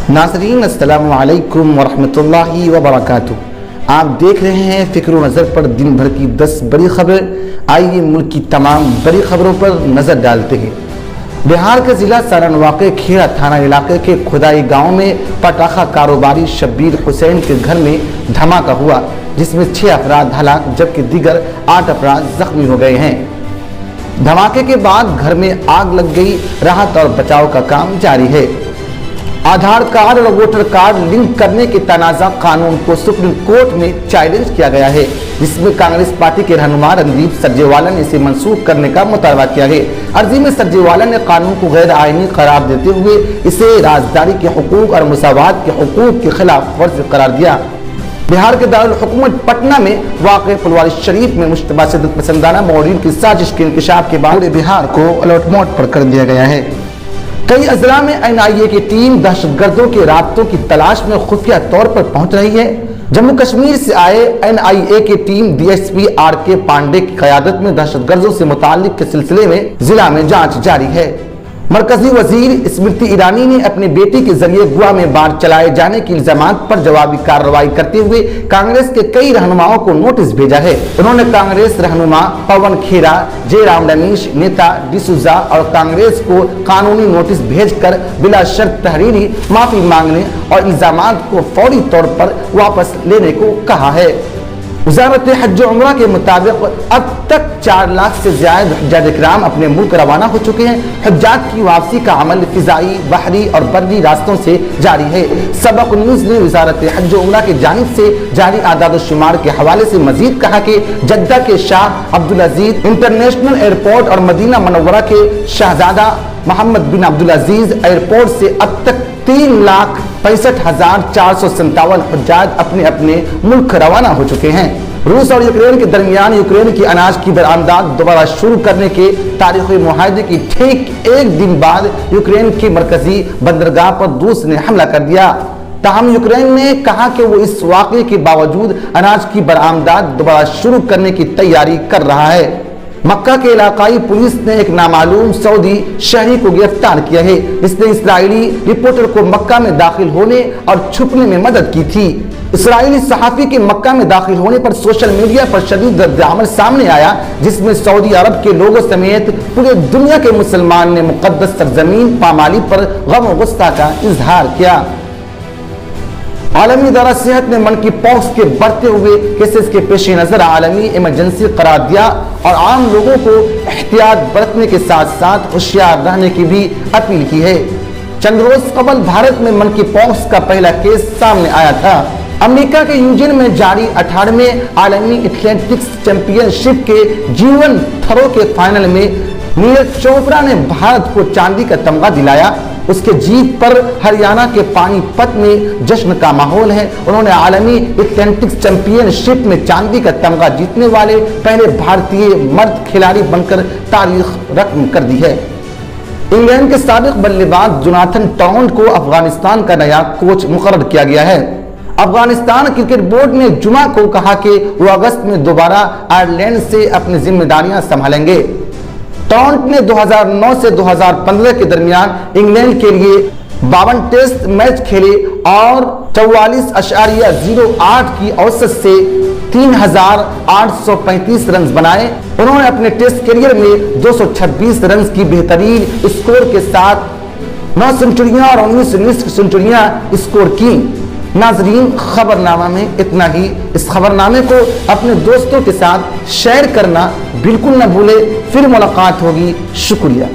नाज़रीन अस्सलामु अलैकुम वरहमतुल्लाहि वबरकातुहू। आप देख रहे हैं फ़िक्र नज़र पर दिन भर की 10 बड़ी खबरें। आइए मुल्क की तमाम बड़ी खबरों पर नज़र डालते हैं। बिहार के ज़िला सारण वाक़े खेड़ा थाना इलाके के खुदाई गांव में पटाखा कारोबारी शब्बीर हुसैन के घर में धमाका हुआ, जिसमें 6 अफराद हलाक जबकि दीगर 8 अफराद जख्मी हो गए हैं। धमाके के बाद घर में आग लग गई। राहत और बचाव का काम जारी है। आधार कार्ड और वोटर कार्ड लिंक करने के तनाज़ा कानून को सुप्रीम कोर्ट में चैलेंज किया गया है, जिसमें कांग्रेस पार्टी के रहनुमा रणदीप सुरजेवाला ने इसे मंसूख करने का मुतालबा किया है। अर्जी में सुरजेवाला ने कानून को गैर आईनी करार देते हुए इसे राजदारी के हुकूक और मुसावात के हुकूक के खिलाफ वर्जी करार दिया। बिहार के दारुल हुकूमत पटना में वाक़ फुलवारी शरीफ में मुश्तबा शिद्दत पसंदाना मौलवियों की साजिश के इंकशाफ के बाद बिहार को अलर्ट मोड पर कर दिया गया है। कई अजला में NIA की टीम दहशतगर्दों के राब्तों की तलाश में खुफिया तौर पर पहुंच रही है। जम्मू कश्मीर से आए NIA की टीम DSP RK पांडे की क़यादत में दहशतगर्दों से मुताल्लिक के सिलसिले में जिला में जांच जारी है। मरकजी वजीर स्मृति ईरानी ने अपनी बेटी के जरिए गोवा में बाढ़ चलाए जाने के इल्जामात पर जवाबी कार्रवाई करते हुए कांग्रेस के कई रहनुमाओं को नोटिस भेजा है। उन्होंने कांग्रेस रहनुमा पवन खेरा, जयराम रमेश, नेता डिसूजा और कांग्रेस को कानूनी नोटिस भेजकर बिला शर्त तहरीरी माफी मांगने और इल्जामात को फौरी तौर पर वापस लेने को कहा है। वज़ारत हज और उम्रा के मुताबिक अब तक 4 लाख से ज़्यादा हज्जाज इकराम अपने मुल्क रवाना हो चुके हैं। हज्जाज की वापसी का अमल फ़िज़ाई, बहरी और बर्री रास्तों से जारी है। सबक न्यूज़ ने वज़ारत हज और उम्रा की जानिब से जारी आदाद शुमार के हवाले से मजीद कहा कि जद्दा के शाह अब्दुल अजीज इंटरनेशनल एयरपोर्ट और मदीना मनव्वरा के शहजादा मोहम्मद बिन अब्दुल अजीज एयरपोर्ट से अब तक 3,65,457 हज्जाज अपने अपने मुल्क रवाना हो चुके हैं। रूस और यूक्रेन के दरमियान यूक्रेन की अनाज की बरामदात दोबारा शुरू करने के तारीखी मुआहदे की ठीक एक दिन बाद यूक्रेन की मरकजी बंदरगाह पर रूस ने हमला कर दिया। ताहम यूक्रेन ने कहा कि वो इस वाक़े के बावजूद अनाज की बरामदात दोबारा शुरू करने की तैयारी कर रहा है। मक्का के इलाकाई पुलिस ने एक नामालूम सऊदी शहरी को गिरफ्तार किया है। इसने इस्राएली रिपोर्टर को मक्का में दाखिल होने और छुपने में मदद की थी। इस्राएली सहाफ़ी के मक्का में दाखिल होने पर सोशल मीडिया पर शदीद रद्द-ए-अमल सामने आया, जिसमें सऊदी अरब के लोगों समेत पूरे दुनिया के मुसलमान ने मुक़द्दस सरज़मीन पामाली पर गम और गुस्सा का इजहार किया। आलमी इदारा सेहत ने मन की पॉक्स के बढ़ते हुए केसेस के पेश नज़र आलमी इमरजेंसी करार दिया और आम लोगों को एहतियात बरतने के साथ साथ होशियार रहने की भी अपील की है। चंद रोज कबल भारत में मन की पॉक्स का पहला केस सामने आया था। अमेरिका के यूजिन में जारी 18वें आलमी एथलेटिक्स चैंपियनशिप के जीवन थ्रो के फाइनल में नीरज चोपड़ा ने भारत को चांदी का तमगा दिलाया। उसके जीत पर हरियाणा के पानीपत में जश्न का माहौल है। उन्होंने आलमी एथलेटिक्स चैंपियनशिप में चांदी का तमगा जीतने वाले पहले भारतीय मर्द खिलाड़ी बनकर तारीख रकम कर दी है। इंग्लैंड के साबिक बल्लेबाज जोनाथन टॉन्ट को अफगानिस्तान का नया कोच मुकर्रर किया गया है। अफगानिस्तान क्रिकेट बोर्ड ने जुमा को कहा कि वो अगस्त में दोबारा आयरलैंड से अपनी जिम्मेदारियां संभालेंगे। टॉन्ट ने 2009 से 2015 के दरमियान इंग्लैंड के लिए 52 टेस्ट मैच खेले और 44.08 की औसत से 3,835 रन बनाए। उन्होंने अपने टेस्ट करियर में 226 रन की बेहतरीन स्कोर के साथ 9 सेंचुरियां और 19 सेंचुरियां स्कोर की। नाजरीन, खबरनामा में इतना ही। इस खबरनामे को अपने दोस्तों के साथ शेयर करना बिल्कुल न भूले। फिर मुलाकात होगी। शुक्रिया।